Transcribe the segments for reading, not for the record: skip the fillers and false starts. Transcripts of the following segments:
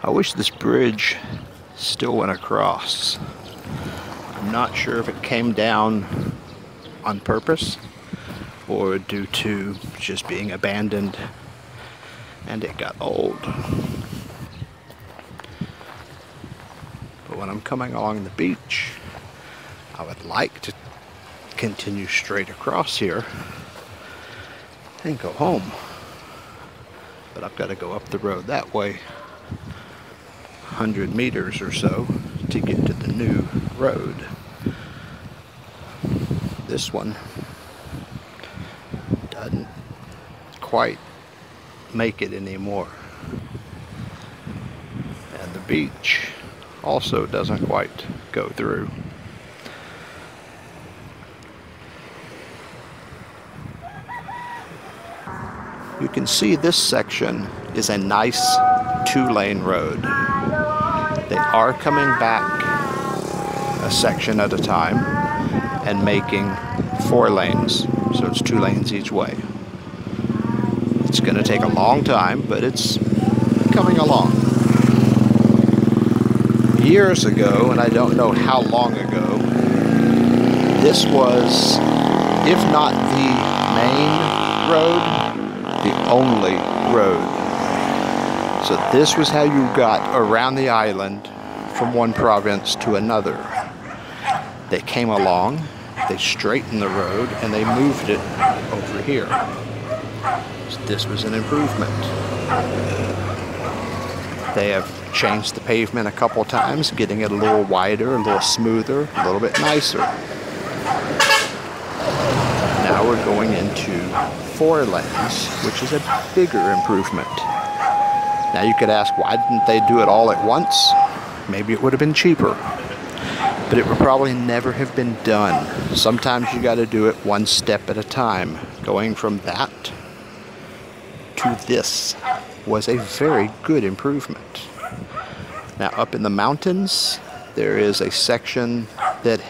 I wish this bridge still went across. I'm not sure if it came down on purpose or due to just being abandoned and it got old. But when I'm coming along the beach, I would like to continue straight across here and go home. But I've got to go up the road that way 100 meters or so to get to the new road. This one doesn't quite make it anymore. And the beach also doesn't quite go through. You can see this section is a nice 2-lane road. They are coming back a section at a time and making 4 lanes, so it's 2 lanes each way. It's going to take a long time, but it's coming along. Years ago, and I don't know how long ago, this was, if not the main road, the only road. So this was how you got around the island from one province to another. They came along, they straightened the road, and they moved it over here. So this was an improvement. They have changed the pavement a couple times, getting it a little wider, a little smoother, a little bit nicer. Now we're going into 4 lanes, which is a bigger improvement. Now you could ask, why didn't they do it all at once? Maybe it would have been cheaper, but it would probably never have been done. Sometimes you got to do it one step at a time. Going from that to this was a very good improvement. Now up in the mountains, there is a section that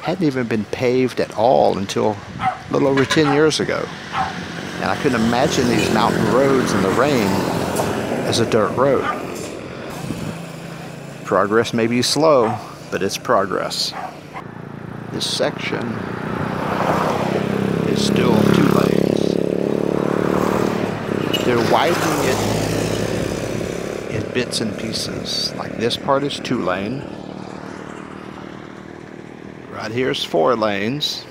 hadn't even been paved at all until a little over 10 years ago. And I couldn't imagine these mountain roads in the rain as a dirt road. Progress may be slow, but it's progress. This section is still 2 lanes. They're widening it in bits and pieces. Like this part is 2 lane. Right here's 4 lanes.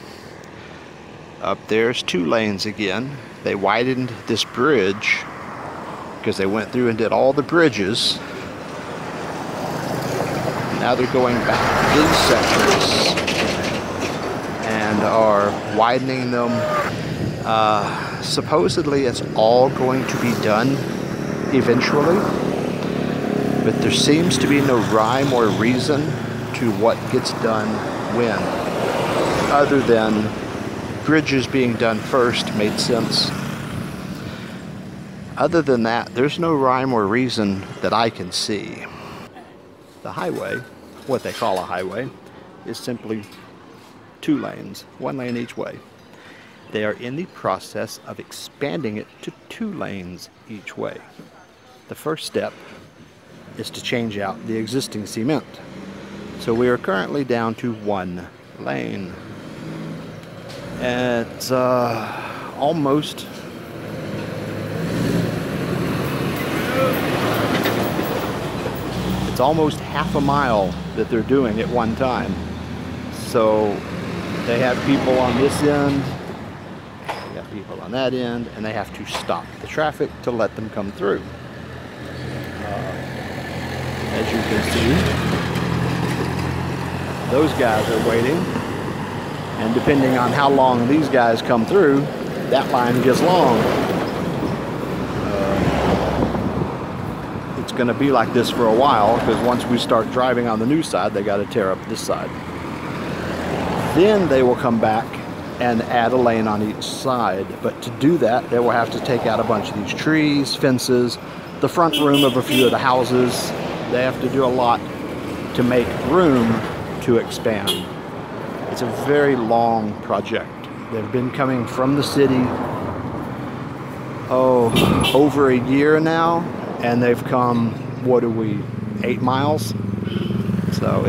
Up there's 2 lanes again. They widened this bridge because they went through and did all the bridges. Now they're going back to these sections and are widening them. Supposedly it's all going to be done eventually, but there seems to be no rhyme or reason to what gets done when, other than bridges being done first made sense. Other than that, there's no rhyme or reason that I can see. The highway, what they call a highway, is simply 2 lanes, 1 lane each way. They are in the process of expanding it to 2 lanes each way. The first step is to change out the existing cement. So we are currently down to 1 lane. It's almost half a mile that they're doing at one time. So they have people on this end, they have people on that end, and they have to stop the traffic to let them come through. As you can see, those guys are waiting, and depending on how long these guys come through, that line gets long. It's going to be like this for a while, because once we start driving on the new side, they got to tear up this side. Then they will come back and add a lane on each side. But to do that, they will have to take out a bunch of these trees, fences, the front room of a few of the houses. They have to do a lot to make room to expand. It's a very long project. They've been coming from the city, over a year now, and they've come what are we, 8 miles? So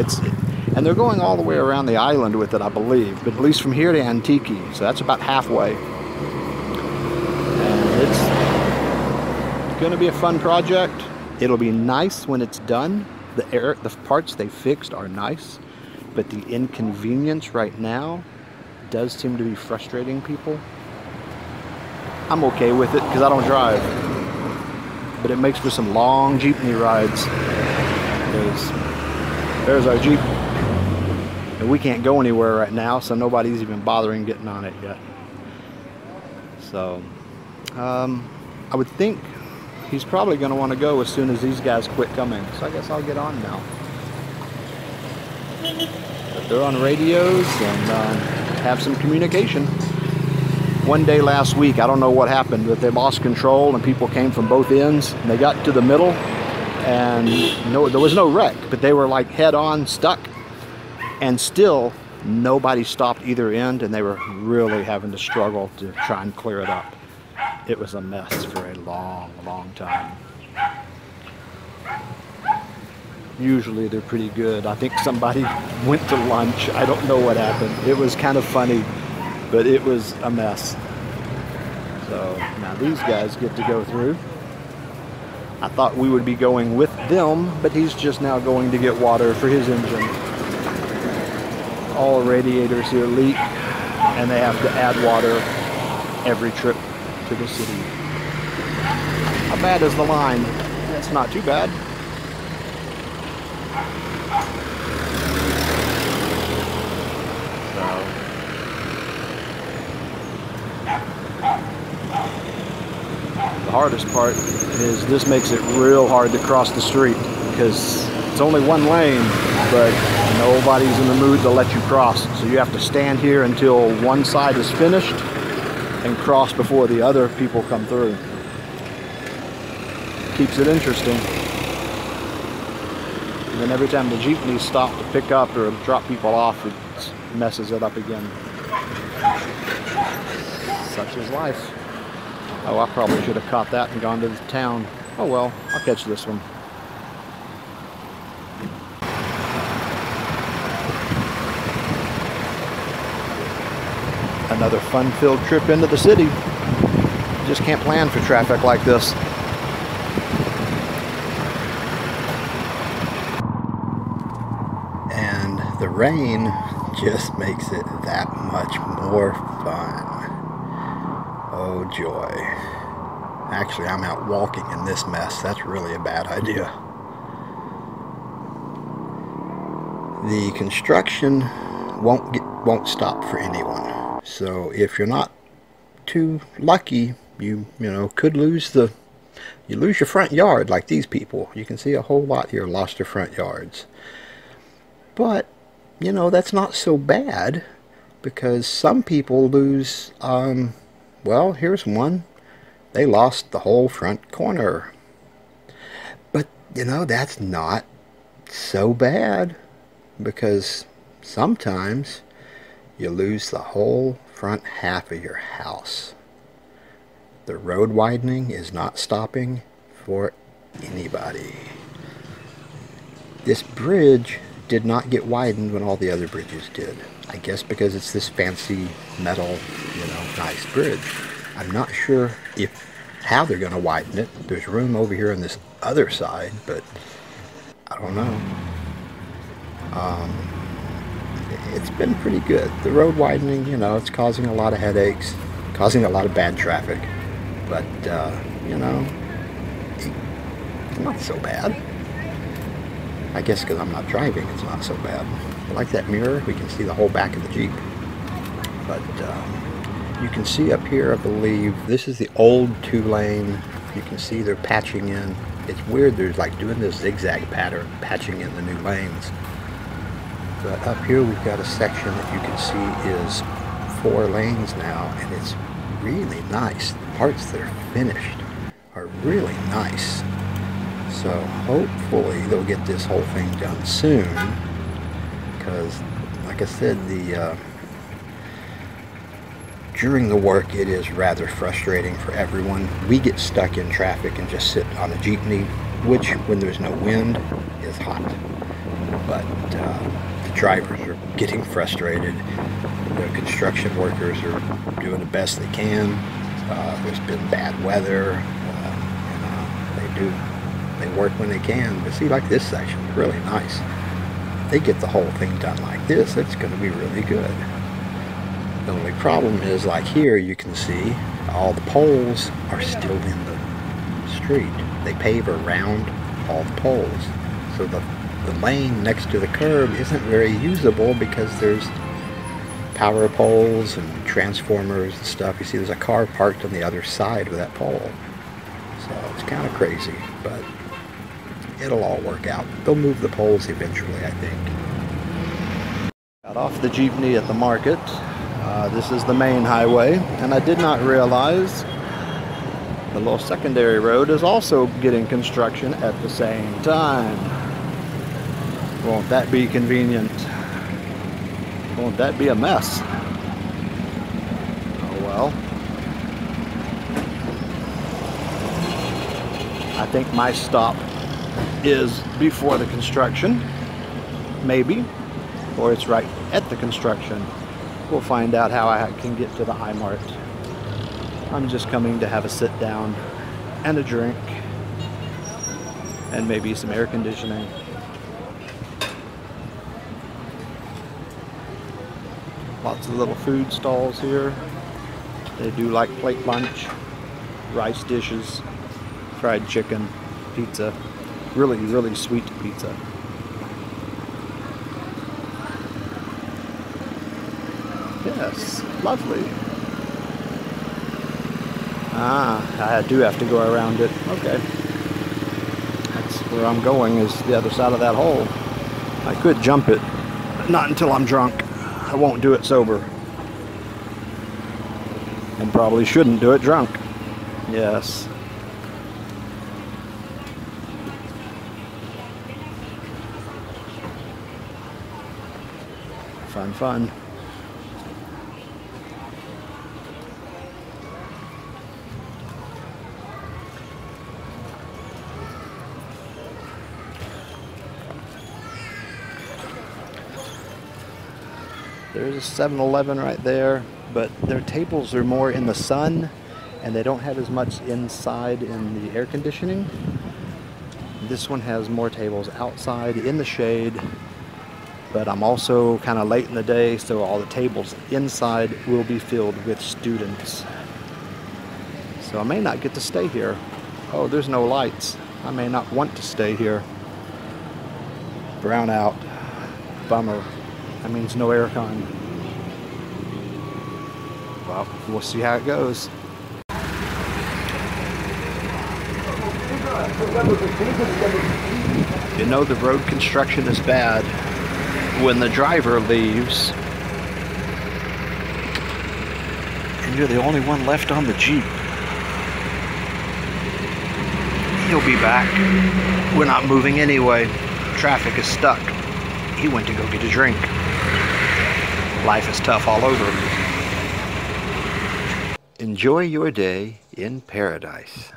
and they're going all the way around the island with it, I believe, but at least from here to Antique, so that's about halfway. And it's going to be a fun project. It'll be nice when it's done. The parts they fixed are nice, but the inconvenience right now does seem to be frustrating people. I'm okay with it because I don't drive, but it makes for some long jeepney rides. There's our Jeep, and we can't go anywhere right now, so nobody's even bothering getting on it yet. So I would think he's probably going to want to go as soon as these guys quit coming, so I guess I'll get on now. But they're on radios and have some communication. One day last week, I don't know what happened, but they lost control and people came from both ends, and they got to the middle, and there was no wreck, but they were like head on stuck, and still nobody stopped either end, and they were really having to struggle to try and clear it up. It was a mess for a long time. Usually they're pretty good. I think somebody went to lunch. I don't know what happened. It was kind of funny, but it was a mess. So now these guys get to go through. I thought we would be going with them, but he's just now going to get water for his engine. All radiators here leak, and they have to add water every trip to the city. How bad is the line? It's not too bad. The hardest part is this makes it real hard to cross the street because it's only one lane, but nobody's in the mood to let you cross. So you have to stand here until one side is finished and cross before the other people come through. Keeps it interesting. And then every time the jeepneys stop to pick up or drop people off, it messes it up again. Such is life. Oh, I probably should have caught that and gone to the town. Oh well, I'll catch this one. Another fun-filled trip into the city. You just can't plan for traffic like this. And the rain just makes it that much more fun. Oh joy. Actually, I'm out walking in this mess. That's really a bad idea. The construction won't stop for anyone. So if you're not too lucky, you could lose your front yard like these people. You can see a whole lot here lost their front yards. But that's not so bad, because some people lose well, here's one. They lost the whole front corner. But, that's not so bad, because sometimes you lose the whole front half of your house. The road widening is not stopping for anybody. This bridge did not get widened when all the other bridges did. I guess because it's this fancy metal, nice bridge. I'm not sure how they're going to widen it. There's room over here on this other side, but I don't know. It's been pretty good. The road widening, it's causing a lot of headaches, causing a lot of bad traffic, but it's not so bad. I guess because I'm not driving, it's not so bad. I like that mirror. We can see the whole back of the Jeep. But you can see up here, I believe, this is the old 2-lane. You can see they're patching in. It's weird, they're like doing this zigzag pattern, patching in the new lanes. But up here we've got a section that you can see is 4 lanes now, and it's really nice. The parts that are finished are really nice. So hopefully they'll get this whole thing done soon, because like I said, during the work it is rather frustrating for everyone. We get stuck in traffic and just sit on a jeepney, which when there's no wind is hot. But the drivers are getting frustrated. The construction workers are doing the best they can. There's been bad weather. They work when they can. But see, like this section is really nice. If they get the whole thing done like this, it's going to be really good. The only problem is, like here, you can see all the poles are still in the street. They pave around all the poles. So the lane next to the curb isn't very usable because there's power poles and transformers and stuff. You see there's a car parked on the other side of that pole. So it's kind of crazy, but it'll all work out. They'll move the poles eventually, I think. Got off the jeepney at the market. This is the main highway, and I did not realize the little secondary road is also getting construction at the same time. Won't that be convenient? Won't that be a mess? Oh well. I think my stop is before the construction, maybe, or it's right at the construction. We'll find out how I can get to the iMart. I'm just coming to have a sit down and a drink and maybe some air conditioning. Lots of little food stalls here. They do like plate lunch, rice dishes, fried chicken, pizza, really, really sweet pizza. Yes, lovely. I do have to go around it. Okay. That's where I'm going, is the other side of that hole. I could jump it, but not until I'm drunk. I won't do it sober. And probably shouldn't do it drunk. Yes. Fun, fun. There's a 7-Eleven right there, but their tables are more in the sun and they don't have as much inside in the air conditioning. This one has more tables outside in the shade, but I'm also kind of late in the day, so all the tables inside will be filled with students. So I may not get to stay here. Oh, there's no lights. I may not want to stay here. Brown out. Bummer. That means no aircon. Well, we'll see how it goes. You know the road construction is bad when the driver leaves and you're the only one left on the Jeep. He'll be back. We're not moving anyway. Traffic is stuck. He went to go get a drink. Life is tough all over. Enjoy your day in paradise.